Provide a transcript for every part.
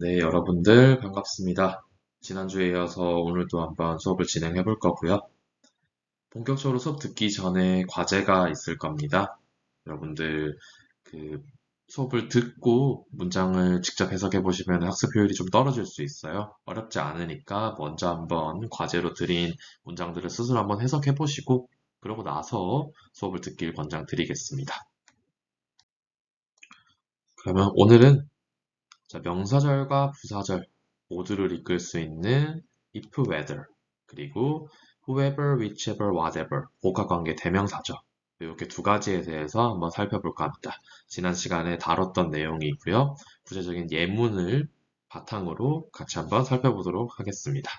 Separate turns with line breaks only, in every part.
네, 여러분들 반갑습니다. 지난주에 이어서 오늘도 한번 수업을 진행해 볼 거고요. 본격적으로 수업 듣기 전에 과제가 있을 겁니다. 여러분들 그 수업을 듣고 문장을 직접 해석해 보시면 학습 효율이 좀 떨어질 수 있어요. 어렵지 않으니까 먼저 한번 과제로 드린 문장들을 스스로 한번 해석해 보시고 그러고 나서 수업을 듣길 권장드리겠습니다. 그러면 오늘은 자, 명사절과 부사절 모두를 이끌 수 있는 if, whether, 그리고 whoever, whichever, whatever, 복합관계 대명사죠. 이렇게 두 가지에 대해서 한번 살펴볼까 합니다. 지난 시간에 다뤘던 내용이고요. 구체적인 예문을 바탕으로 같이 한번 살펴보도록 하겠습니다.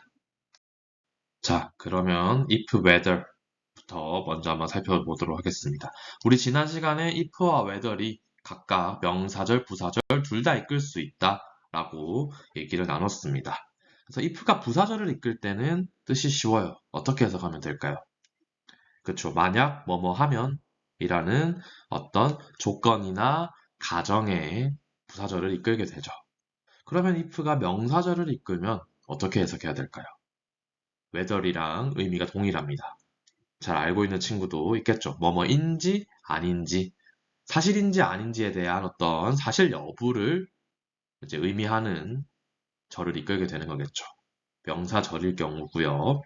자, 그러면 if, whether부터 먼저 한번 살펴보도록 하겠습니다. 우리 지난 시간에 if와 whether이 각각 명사절, 부사절 둘 다 이끌 수 있다라고 얘기를 나눴습니다. 그래서 if가 부사절을 이끌 때는 뜻이 쉬워요. 어떻게 해석하면 될까요? 그쵸. 만약 뭐뭐 하면 이라는 어떤 조건이나 가정의 부사절을 이끌게 되죠. 그러면 if가 명사절을 이끌면 어떻게 해석해야 될까요? whether이랑 의미가 동일합니다. 잘 알고 있는 친구도 있겠죠. 뭐뭐인지 아닌지, 사실인지 아닌지에 대한 어떤 사실 여부를 이제 의미하는 절을 이끌게 되는 거겠죠. 명사절일 경우고요.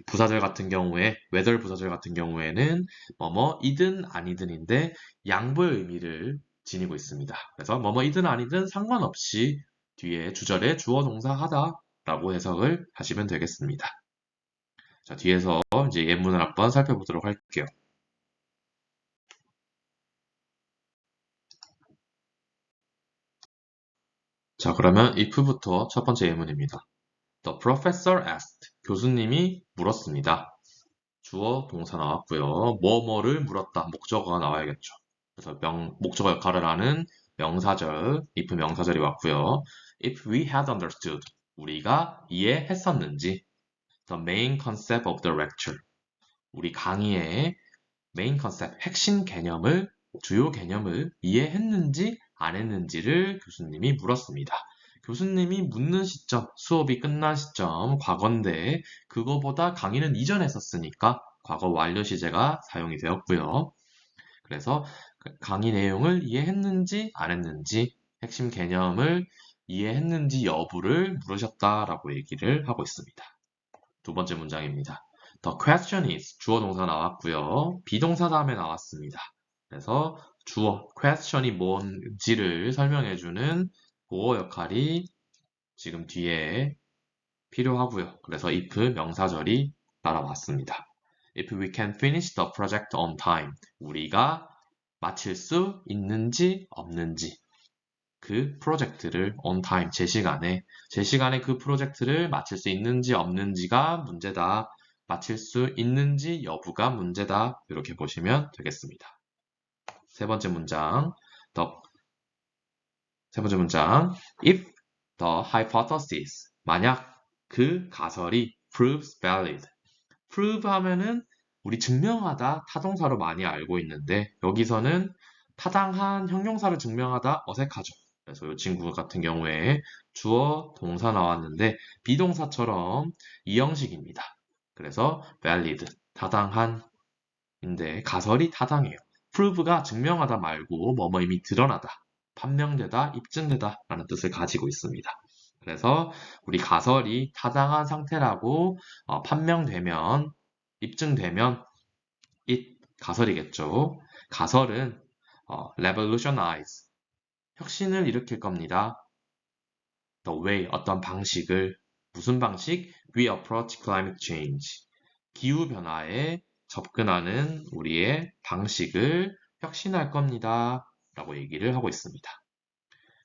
부사절 같은 경우에 whether 부사절 같은 경우에는 뭐뭐이든 아니든인데 양보의 의미를 지니고 있습니다. 그래서 뭐뭐이든 아니든 상관없이 뒤에 주절에 주어 동사 하다라고 해석을 하시면 되겠습니다. 자, 뒤에서 이제 예문을 한번 살펴보도록 할게요. 자, 그러면 if부터 첫 번째 예문입니다. The professor asked. 교수님이 물었습니다. 주어 동사 나왔고요. 뭐뭐를 물었다. 목적어가 나와야겠죠. 그래서 목적어 역할을 하는 명사절, if 명사절이 왔고요. If we had understood. 우리가 이해했었는지. The main concept of the lecture. 우리 강의의 메인 컨셉, 핵심 개념을, 주요 개념을 이해했는지 안 했는지를 교수님이 물었습니다. 교수님이 묻는 시점, 수업이 끝난 시점, 과거인데 그거보다 강의는 이전에 했었으니까 과거 완료 시제가 사용이 되었고요. 그래서 강의 내용을 이해했는지 안 했는지, 핵심 개념을 이해했는지 여부를 물으셨다라고 얘기를 하고 있습니다. 두 번째 문장입니다. The question is 주어 동사 나왔고요. 비동사 다음에 나왔습니다. 그래서 주어 question이 뭔지를 설명해주는 보어 역할이 지금 뒤에 필요하고요. 그래서 if 명사절이 따라왔습니다. If we can finish the project on time. 우리가 마칠 수 있는지 없는지 그 프로젝트를 on time, 제 시간에 그 프로젝트를 마칠 수 있는지 없는지가 문제다. 마칠 수 있는지 여부가 문제다. 이렇게 보시면 되겠습니다. 세 번째 문장. the, 세 번째 문장. If the hypothesis, 만약 그 가설이 proves valid. prove 하면은 우리 증명하다 타동사로 많이 알고 있는데 여기서는 타당한 형용사를 증명하다 어색하죠. 그래서 이 친구 같은 경우에 주어 동사 나왔는데 비동사처럼 이 형식입니다. 그래서 valid 타당한인데 가설이 타당해요. prove가 증명하다 말고 뭐뭐 이미 드러나다, 판명되다, 입증되다 라는 뜻을 가지고 있습니다. 그래서 우리 가설이 타당한 상태라고 판명되면, 입증되면 it 가설이겠죠. 가설은 revolutionize 혁신을 일으킬 겁니다. The way 어떤 방식을 무슨 방식? We approach climate change 기후 변화에 접근하는 우리의 방식을 혁신할 겁니다. 라고 얘기를 하고 있습니다.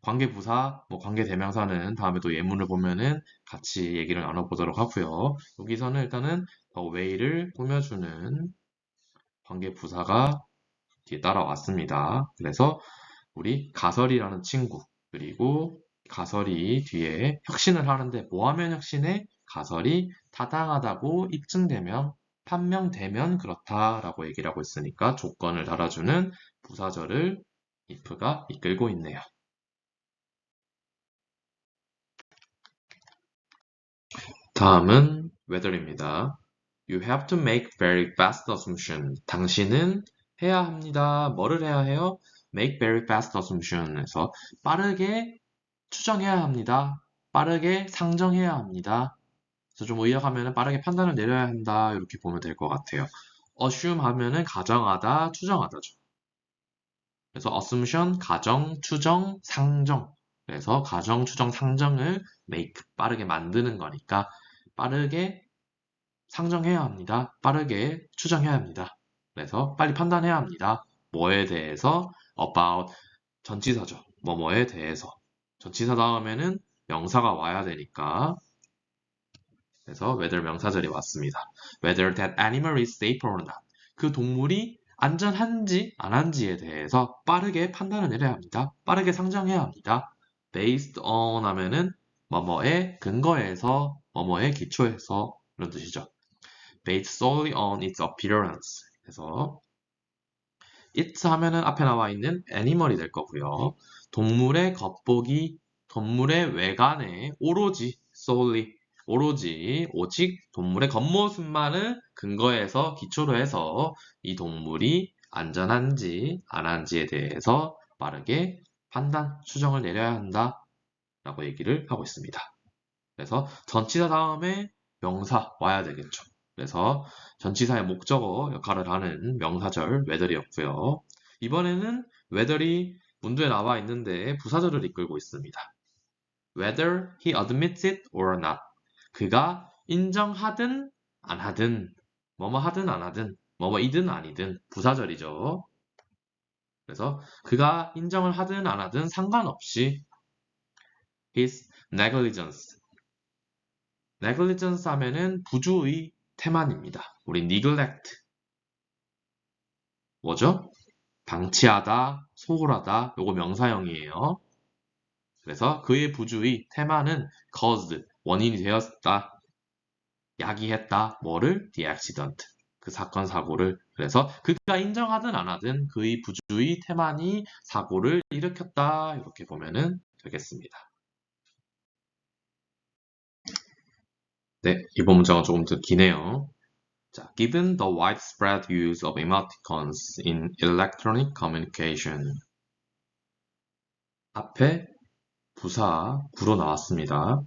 관계부사, 관계대명사는 다음에 또 예문을 보면은 같이 얘기를 나눠보도록 하고요. 여기서는 일단은 the way를 꾸며주는 관계부사가 뒤에 따라왔습니다. 그래서 우리 가설이라는 친구, 그리고 가설이 뒤에 혁신을 하는데 뭐 하면 혁신해? 가설이 타당하다고 입증되면, 판명되면 그렇다라고 얘기를 하고 있으니까 조건을 달아주는 부사절을 if가 이끌고 있네요. 다음은 whether입니다. You have to make very fast assumption. 당신은 해야 합니다. 뭐를 해야 해요? Make very fast assumption에서 빠르게 추정해야 합니다. 빠르게 상정해야 합니다. 그래서 좀 의역하면 빠르게 판단을 내려야 한다. 이렇게 보면 될 것 같아요. assume 하면은 가정하다, 추정하다죠. 그래서 assumption, 가정, 추정, 상정. 그래서 가정, 추정, 상정을 make, 빠르게 만드는 거니까 빠르게 상정해야 합니다. 빠르게 추정해야 합니다. 그래서 빨리 판단해야 합니다. 뭐에 대해서 about 전치사죠. 뭐뭐에 대해서. 전치사 다음에는 명사가 와야 되니까 그래서 whether 명사절이 왔습니다. Whether that animal is safe or not. 그 동물이 안전한지 안 한지에 대해서 빠르게 판단을 내려야 합니다. 빠르게 상정해야 합니다. Based on 하면은 뭐뭐에 근거해서 뭐뭐에 기초해서 이런 뜻이죠. Based solely on its appearance. 그래서 it 하면은 앞에 나와 있는 animal이 될 거고요. 동물의 겉보기, 동물의 외관에 오로지 solely 오직 동물의 겉모습만을 근거해서 기초로 해서 이 동물이 안전한지 안 한지에 대해서 빠르게 판단, 추정을 내려야 한다라고 얘기를 하고 있습니다. 그래서 전치사 다음에 명사 와야 되겠죠. 그래서 전치사의 목적어 역할을 하는 명사절 whether이었고요. 이번에는 whether이 문두에 나와 있는데 부사절을 이끌고 있습니다. Whether he admits it or not. 그가 인정하든 안 하든 뭐뭐 하든 안 하든 뭐뭐이든 아니든 부사절이죠. 그래서 그가 인정을 하든 안 하든 상관없이 his negligence. negligence 하면은 부주의 태만입니다. 우리 neglect 뭐죠? 방치하다, 소홀하다, 요거 명사형이에요. 그래서 그의 부주의 태만은 caused, 원인이 되었다, 야기했다, 뭐를? the accident, 그 사건 사고를. 그래서 그가 인정하든 안 하든 그의 부주의 태만이 사고를 일으켰다, 이렇게 보면은 되겠습니다. 네, 이번 문장은 조금 더 기네요. 자, given the widespread use of emoticons in electronic communication. 앞에 부사 구로 나왔습니다.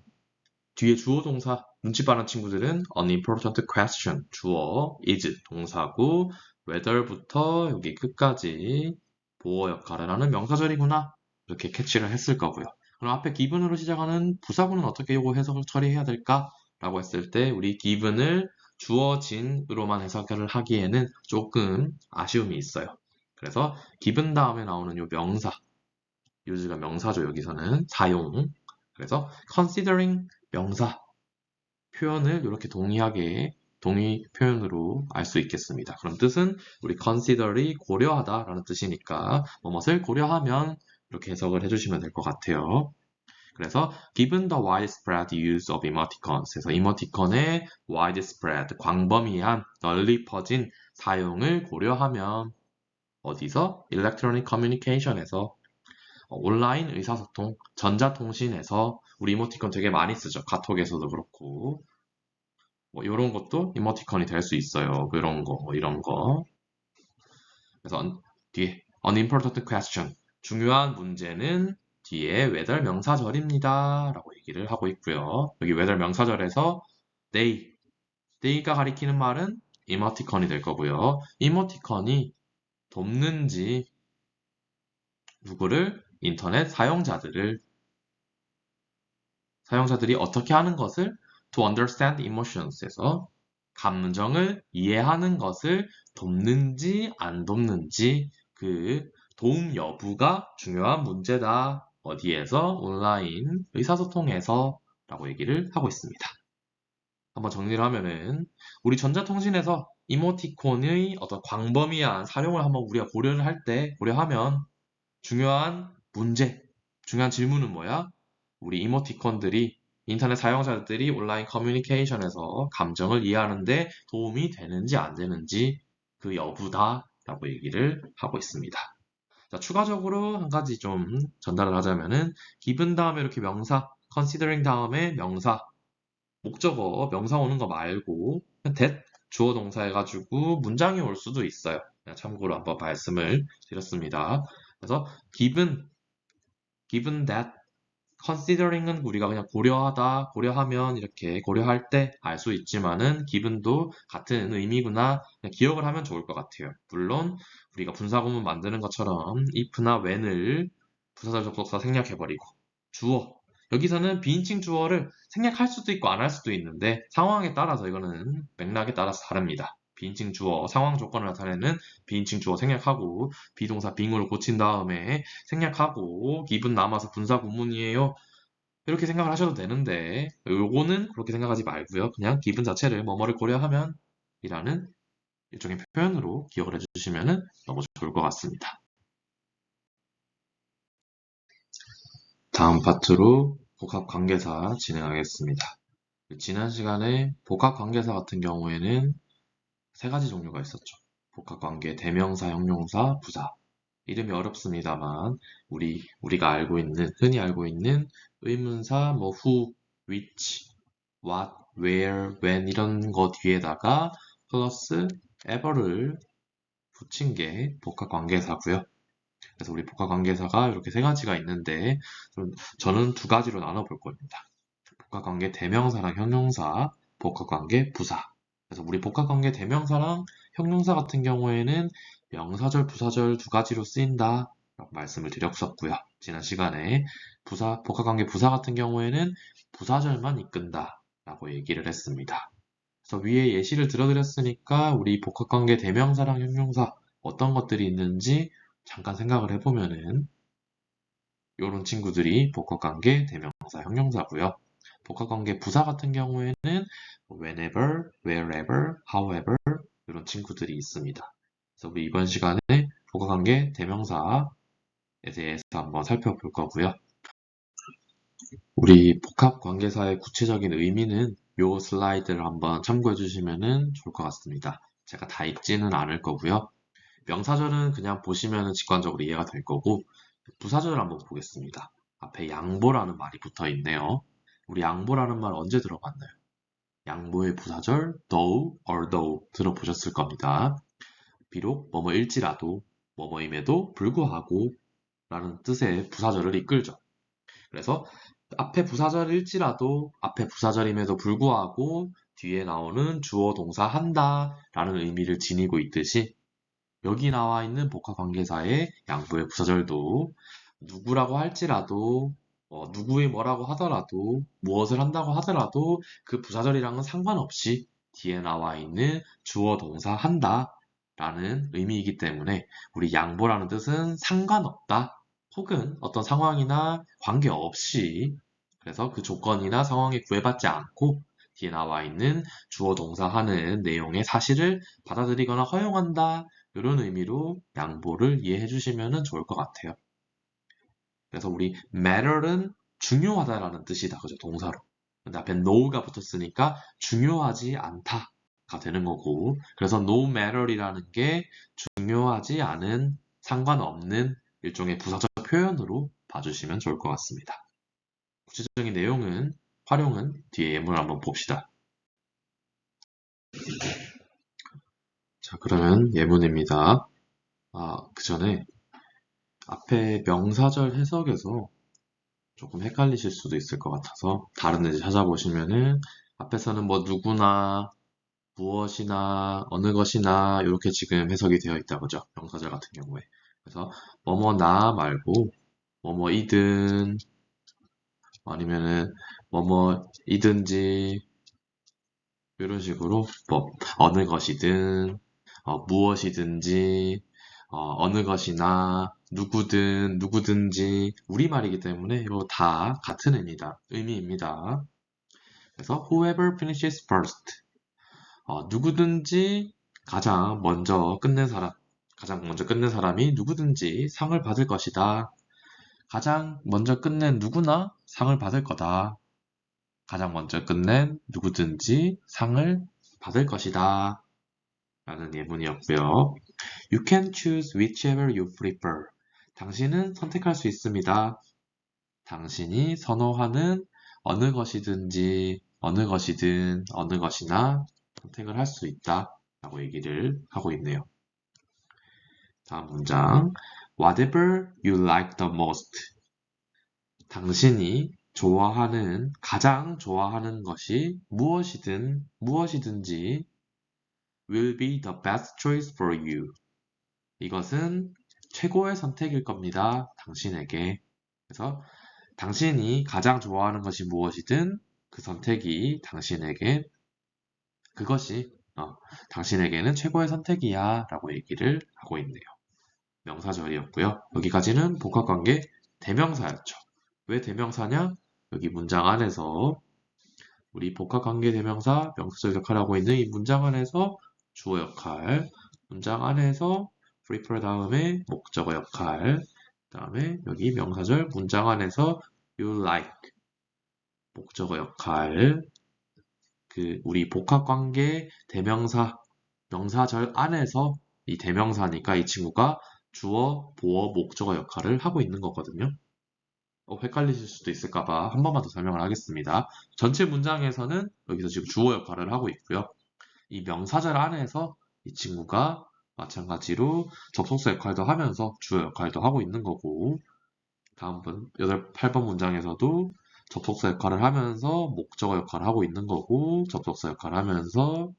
뒤에 주어 동사 눈치 빠른 친구들은 an important question 주어 is 동사고 whether부터 여기 끝까지 보어 역할을 하는 명사절이구나 이렇게 캐치를 했을 거고요. 그럼 앞에 given으로 시작하는 부사구는 어떻게 이거 해석을 처리해야 될까? 라고 했을 때 우리 given을 주어진으로만 해석을 하기에는 조금 아쉬움이 있어요. 그래서 given 다음에 나오는 이 명사 use가 명사죠. 여기서는 사용. 그래서 considering 명사 표현을 이렇게 동의하게 동의 표현으로 알 수 있겠습니다. 그럼 뜻은 우리 consider이 고려하다라는 뜻이니까 뭐뭇을 고려하면 이렇게 해석을 해주시면 될 것 같아요. 그래서 given the widespread use of emoticons 그래서 이모티콘의 widespread 광범위한 널리 퍼진 사용을 고려하면 어디서? electronic communication에서 온라인 의사소통, 전자통신에서 우리 이모티콘 되게 많이 쓰죠. 카톡에서도 그렇고 뭐 이런 것도 이모티콘이 될 수 있어요. 이런 거, 뭐 이런 거. 그래서 뒤에 an important question 중요한 문제는 뒤에 whether 명사절입니다. 라고 얘기를 하고 있고요. 여기 whether 명사절에서 they가 가리키는 말은 이모티콘이 될 거고요. 이모티콘이 돕는지 누구를? 인터넷 사용자들이 어떻게 하는 것을 to understand emotions에서 감정을 이해하는 것을 돕는지 안 돕는지 그 도움 여부가 중요한 문제다. 어디에서? 온라인 의사소통에서 라고 얘기를 하고 있습니다. 한번 정리를 하면은 우리 전자통신에서 이모티콘의 어떤 광범위한 사용을 한번 우리가 고려를 할 때 고려하면 중요한 문제, 중요한 질문은 뭐야? 우리 이모티콘들이 인터넷 사용자들이 온라인 커뮤니케이션에서 감정을 이해하는데 도움이 되는지 안 되는지 그 여부다라고 얘기를 하고 있습니다. 자, 추가적으로 한 가지 좀 전달을 하자면은 given 다음에 이렇게 명사, considering 다음에 명사 목적어, 명사 오는 거 말고 그냥 that 주어 동사 해가지고 문장이 올 수도 있어요. 그냥 참고로 한번 말씀을 드렸습니다. 그래서 given that, considering은 우리가 그냥 고려하다, 고려하면 이렇게 고려할 때 알 수 있지만은 given도 같은 의미구나 그냥 기억을 하면 좋을 것 같아요. 물론 우리가 분사구문 만드는 것처럼 if나 when을 부사절 접속사 생략해버리고 주어 여기서는 비인칭 주어를 생략할 수도 있고 안 할 수도 있는데 상황에 따라서 이거는 맥락에 따라서 다릅니다. 비인칭 주어, 상황 조건을 나타내는 비인칭 주어 생략하고 비동사 빙으로 고친 다음에 생략하고 기분 남아서 분사 구문이에요. 이렇게 생각을 하셔도 되는데 요거는 그렇게 생각하지 말고요. 그냥 기분 자체를 뭐뭐를 고려하면 이라는 일종의 표현으로 기억을 해주시면 너무 좋을 것 같습니다. 다음 파트로 복합관계사 진행하겠습니다. 지난 시간에 복합관계사 같은 경우에는 세 가지 종류가 있었죠. 복합관계 대명사, 형용사, 부사. 이름이 어렵습니다만 우리가 알고 있는 흔히 알고 있는 의문사 뭐 who, which, what, where, when 이런 거 뒤에다가 플러스 ever를 붙인 게 복합관계사고요. 그래서 우리 복합관계사가 이렇게 세 가지가 있는데 저는 두 가지로 나눠볼 겁니다. 복합관계 대명사랑 형용사, 복합관계 부사. 그래서 우리 복합관계 대명사랑 형용사 같은 경우에는 명사절, 부사절 두 가지로 쓰인다 라고 말씀을 드렸었고요. 지난 시간에 복합관계 부사 같은 경우에는 부사절만 이끈다 라고 얘기를 했습니다. 그래서 위에 예시를 들어드렸으니까 우리 복합관계 대명사랑 형용사 어떤 것들이 있는지 잠깐 생각을 해보면은 이런 친구들이 복합관계 대명사 형용사고요. 복합관계 부사 같은 경우에는 whenever, wherever, however 이런 친구들이 있습니다. 그래서 우리 이번 시간에 복합관계 대명사에 대해서 한번 살펴볼 거고요. 우리 복합관계사의 구체적인 의미는 이 슬라이드를 한번 참고해 주시면 좋을 것 같습니다. 제가 다 읽지는 않을 거고요. 명사절은 그냥 보시면 직관적으로 이해가 될 거고 부사절을 한번 보겠습니다. 앞에 양보라는 말이 붙어 있네요. 우리 양보라는 말 언제 들어봤나요? 양보의 부사절 though or though 들어보셨을 겁니다. 비록 뭐뭐일지라도 뭐뭐임에도 불구하고 라는 뜻의 부사절을 이끌죠. 그래서 앞에 부사절일지라도 앞에 부사절임에도 불구하고 뒤에 나오는 주어 동사 한다 라는 의미를 지니고 있듯이 여기 나와 있는 복합관계사의 양보의 부사절도 누구라고 할지라도 누구의 뭐라고 하더라도 무엇을 한다고 하더라도 그 부사절이랑은 상관없이 뒤에 나와 있는 주어 동사 한다 라는 의미이기 때문에 우리 양보라는 뜻은 상관없다 혹은 어떤 상황이나 관계없이 그래서 그 조건이나 상황에 구애받지 않고 뒤에 나와 있는 주어 동사 하는 내용의 사실을 받아들이거나 허용한다 이런 의미로 양보를 이해해 주시면 좋을 것 같아요. 그래서 우리 matter은 중요하다라는 뜻이다. 그죠? 동사로. 근데 앞에 no가 붙었으니까 중요하지 않다가 되는 거고 그래서 no matter이라는 게 중요하지 않은 상관없는 일종의 부사적 표현으로 봐주시면 좋을 것 같습니다. 구체적인 내용은 활용은 뒤에 예문을 한번 봅시다. 자, 그러면 예문입니다. 그 전에 앞에 명사절 해석에서 조금 헷갈리실 수도 있을 것 같아서 다른 데 찾아보시면은 앞에서는 뭐 누구나 무엇이나 어느 것이나 이렇게 지금 해석이 되어 있다 그죠? 명사절 같은 경우에 그래서 뭐뭐나 말고 뭐뭐이든 아니면은 뭐뭐이든지 이런 식으로 뭐 어느 것이든 무엇이든지 어느 것이나 누구든 누구든지 우리말이기 때문에 이거 다 같은 의미입니다. 그래서 whoever finishes first 누구든지 가장 먼저 끝낸 사람이 누구든지 상을 받을 것이다. 가장 먼저 끝낸 누구나 상을 받을 거다. 가장 먼저 끝낸 누구든지 상을 받을 것이다. 라는 예문이었고요. You can choose whichever you prefer. 당신은 선택할 수 있습니다. 당신이 선호하는 어느 것이든지 어느 것이든 어느 것이나 선택을 할 수 있다 라고 얘기를 하고 있네요. 다음 문장. Whatever you like the most. 당신이 가장 좋아하는 것이 무엇이든지 will be the best choice for you. 이것은 최고의 선택일 겁니다. 당신에게. 그래서 당신이 가장 좋아하는 것이 무엇이든 그 선택이 그것이 당신에게는 최고의 선택이야 라고 얘기를 하고 있네요. 명사절이었고요. 여기까지는 복합관계 대명사였죠. 왜 대명사냐? 여기 문장 안에서 우리 복합관계 대명사 명사절 역할을 하고 있는 이 문장 안에서 주어 역할, 문장 안에서 prefer 다음에 목적어 역할, 그 다음에 여기 명사절 문장 안에서 you like 목적어 역할, 우리 복합관계 대명사 명사절 안에서 이 대명사니까 이 친구가 주어, 보어, 목적어 역할을 하고 있는 거거든요. 헷갈리실 수도 있을까봐 한 번만 더 설명을 하겠습니다. 전체 문장에서는 여기서 지금 주어 역할을 하고 있고요. 이 명사절 안에서 이 친구가 마찬가지로 접속사 역할도 하면서 주어 역할도 하고 있는 거고, 다음 8번 문장에서도 접속사 역할을 하면서 목적어 역할을 하고 있는 거고, 접속사 역할을 하면서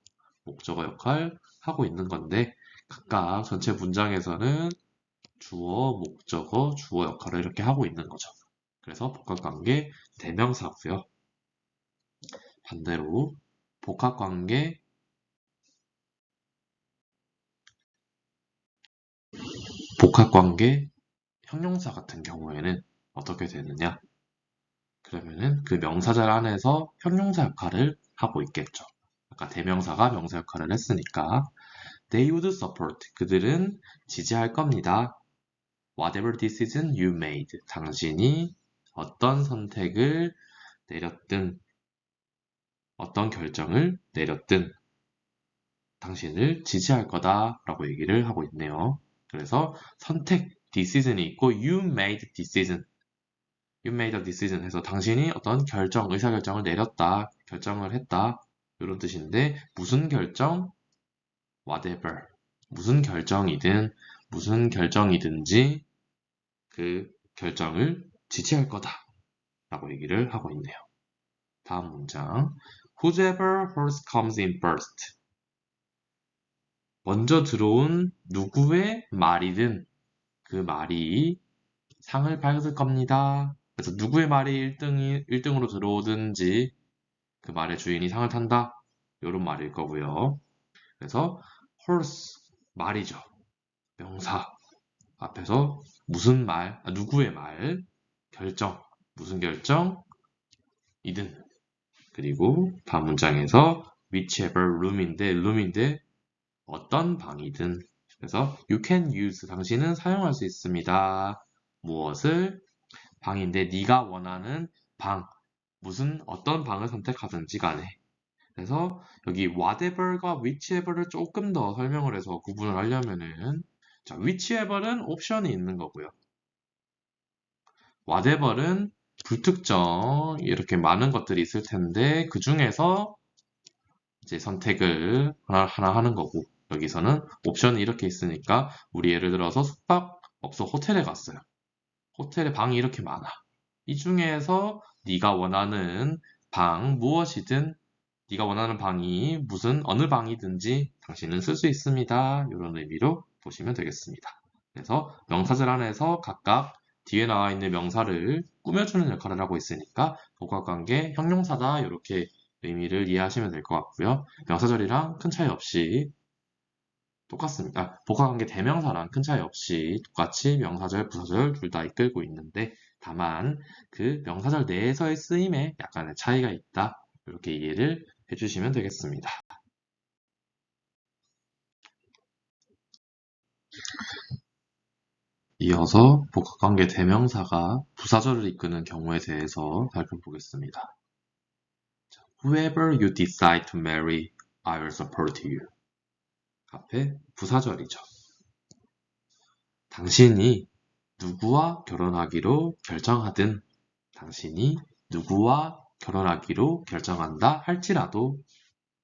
목적어 역할 하고 있는 건데, 각각 전체 문장에서는 주어, 목적어, 주어 역할을 이렇게 하고 있는 거죠. 그래서 복합관계 대명사고요. 반대로 복합관계 형용사 같은 경우에는 어떻게 되느냐? 그러면은 그 명사절 안에서 형용사 역할을 하고 있겠죠. 아까 대명사가 명사 역할을 했으니까 They would support. 그들은 지지할 겁니다. Whatever decision you made. 당신이 어떤 선택을 내렸든 어떤 결정을 내렸든 당신을 지지할 거다라고 얘기를 하고 있네요. 그래서 선택 decision이 있고 you made decision, you made a decision 해서 당신이 어떤 의사결정을 내렸다, 결정을 했다 이런 뜻인데 무슨 결정? whatever 무슨 결정이든지 그 결정을 지지할 거다라고 얘기를 하고 있네요. 다음 문장. Whoever first comes in first. 먼저 들어온 누구의 말이든 그 말이 상을 받을 겁니다. 그래서 누구의 말이 1등으로 들어오든지 그 말의 주인이 상을 탄다. 이런 말일 거고요. 그래서 horse, 말이죠. 명사. 앞에서 무슨 말, 누구의 말, 결정, 무슨 결정, 이든. 그리고 다음 문장에서 whichever room인데 어떤 방이든. 그래서 you can use, 당신은 사용할 수 있습니다. 무엇을? 방인데 네가 원하는 방, 어떤 방을 선택하든지 간에. 그래서 여기 whatever과 whichever를 조금 더 설명을 해서 구분을 하려면은 자, whichever는 옵션이 있는 거고요. whatever는 불특정 이렇게 많은 것들이 있을 텐데 그 중에서 이제 선택을 하나 하는 거고 여기서는 옵션이 이렇게 있으니까 우리 예를 들어서 숙박업소 호텔에 갔어요. 호텔에 방이 이렇게 많아. 이 중에서 네가 원하는 방 무엇이든 네가 원하는 방이 어느 방이든지 당신은 쓸 수 있습니다. 이런 의미로 보시면 되겠습니다. 그래서 명사절 안에서 각각 뒤에 나와 있는 명사를 꾸며주는 역할을 하고 있으니까 복합관계 형용사다 이렇게 의미를 이해하시면 될 것 같고요. 명사절이랑 큰 차이 없이 똑같습니다. 복합관계 대명사랑 큰 차이 없이 똑같이 명사절, 부사절 둘 다 이끌고 있는데 다만 그 명사절 내에서의 쓰임에 약간의 차이가 있다. 이렇게 이해를 해주시면 되겠습니다. 이어서 복합관계 대명사가 부사절을 이끄는 경우에 대해서 살펴보겠습니다. Whoever you decide to marry, I will support you. 앞에 부사절이죠. 당신이 누구와 결혼하기로 결정하든 당신이 누구와 결혼하기로 결정한다 할지라도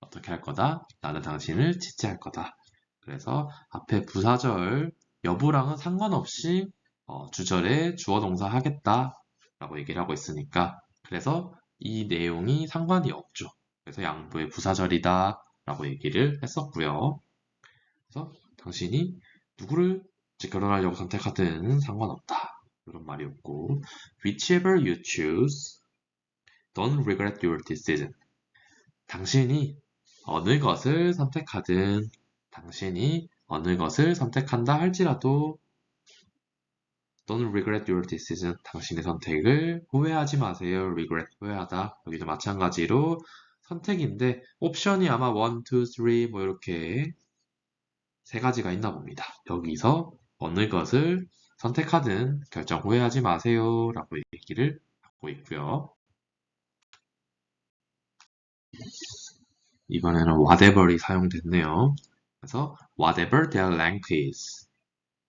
어떻게 할 거다? 나는 당신을 지지할 거다. 그래서 앞에 부사절 여부랑은 상관없이 주절에 주어 동사 하겠다 라고 얘기를 하고 있으니까 그래서 이 내용이 상관이 없죠. 그래서 양보의 부사절이다 라고 얘기를 했었고요. 그래서 당신이 누구를 결혼하려고 선택하든 상관없다. 이런 말이었고 Whichever you choose, don't regret your decision. 당신이 어느 것을 선택하든 당신이 어느 것을 선택한다 할지라도 Don't regret your decision. 당신의 선택을 후회하지 마세요. regret, 후회하다. 여기도 마찬가지로 선택인데 옵션이 아마 1, 2, 3 뭐 이렇게 세 가지가 있나 봅니다. 여기서 어느 것을 선택하든 결정 후회하지 마세요. 라고 얘기를 하고 있고요. 이번에는 whatever이 사용됐네요. 그래서 whatever their rank is,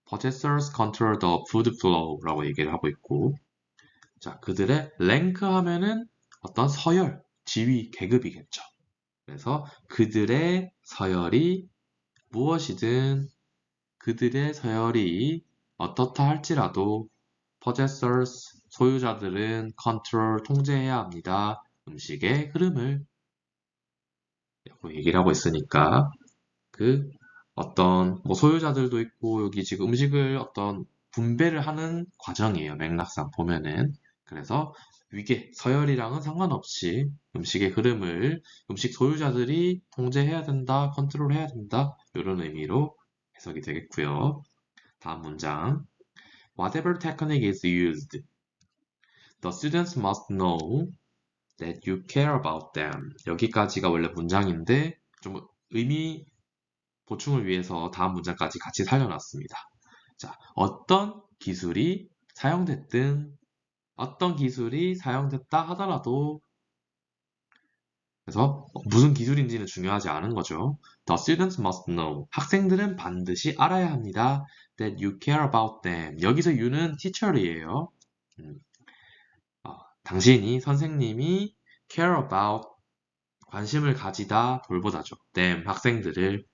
possessors control the food flow 라고 얘기를 하고 있고 자, 그들의 rank 하면은 어떤 서열, 지위, 계급이겠죠. 그래서 그들의 서열이 무엇이든 그들의 서열이 어떻다 할지라도 possessors, 소유자들은 control, 통제해야 합니다. 음식의 흐름을 라고 얘기를 하고 있으니까 그 어떤 뭐 소유자들도 있고 여기 지금 음식을 어떤 분배를 하는 과정이에요. 맥락상 보면은 그래서 위계 서열이랑은 상관없이 음식의 흐름을 음식 소유자들이 통제해야 된다, 컨트롤해야 된다 이런 의미로 해석이 되겠고요. 다음 문장 Whatever technique is used, the students must know that you care about them. 여기까지가 원래 문장인데 좀 의미 보충을 위해서 다음 문장까지 같이 살려놨습니다. 자, 어떤 기술이 사용됐다 하더라도 그래서 무슨 기술인지는 중요하지 않은 거죠. The students must know. 학생들은 반드시 알아야 합니다. That you care about them. 여기서 you는 teacher이에요. 당신이, 선생님이 care about, 관심을 가지다, 돌보다죠. them, 학생들을.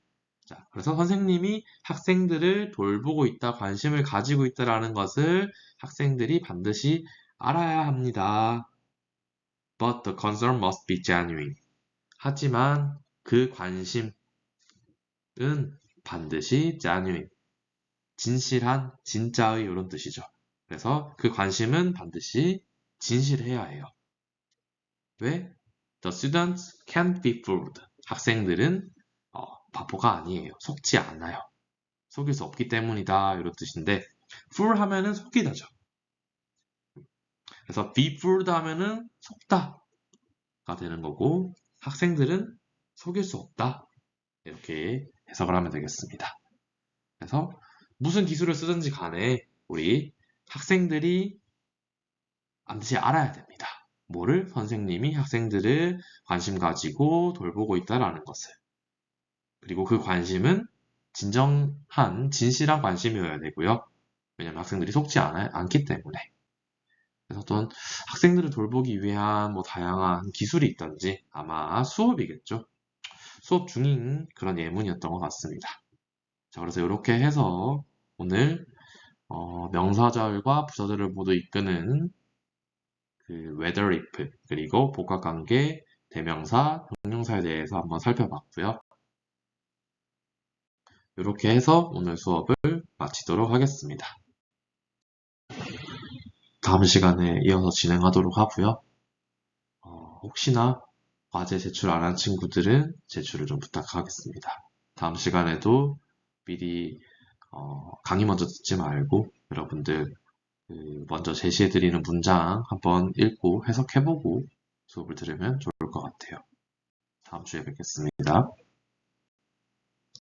자, 그래서 선생님이 학생들을 돌보고 있다, 관심을 가지고 있다라는 것을 학생들이 반드시 알아야 합니다. But the concern must be genuine. 하지만 그 관심은 반드시 genuine, 진실한, 진짜의 이런 뜻이죠. 그래서 그 관심은 반드시 진실해야 해요. 왜? The students can't be fooled. 학생들은 바보가 아니에요. 속지 않아요. 속일 수 없기 때문이다 이런 뜻인데 fool 하면은 속이다죠. 그래서 be fooled 하면은 속다가 되는 거고 학생들은 속일 수 없다 이렇게 해석을 하면 되겠습니다. 그래서 무슨 기술을 쓰든지 간에 우리 학생들이 반드시 알아야 됩니다. 뭐를? 선생님이 학생들을 관심 가지고 돌보고 있다라는 것을. 그리고 그 관심은 진정한, 진실한 관심이어야 되고요. 왜냐면 학생들이 속지 않기 때문에. 그래서 어떤 학생들을 돌보기 위한 뭐 다양한 기술이 있던지 아마 수업이겠죠. 수업 중인 그런 예문이었던 것 같습니다. 자, 그래서 이렇게 해서 오늘 명사절과 부사절을 모두 이끄는 그 whether if 그리고 복합관계, 대명사, 형용사에 대해서 한번 살펴봤고요. 이렇게 해서 오늘 수업을 마치도록 하겠습니다. 다음 시간에 이어서 진행하도록 하고요. 혹시나 과제 제출 안 한 친구들은 제출을 좀 부탁하겠습니다. 다음 시간에도 미리 강의 먼저 듣지 말고 여러분들 먼저 제시해드리는 문장 한번 읽고 해석해보고 수업을 들으면 좋을 것 같아요. 다음 주에 뵙겠습니다.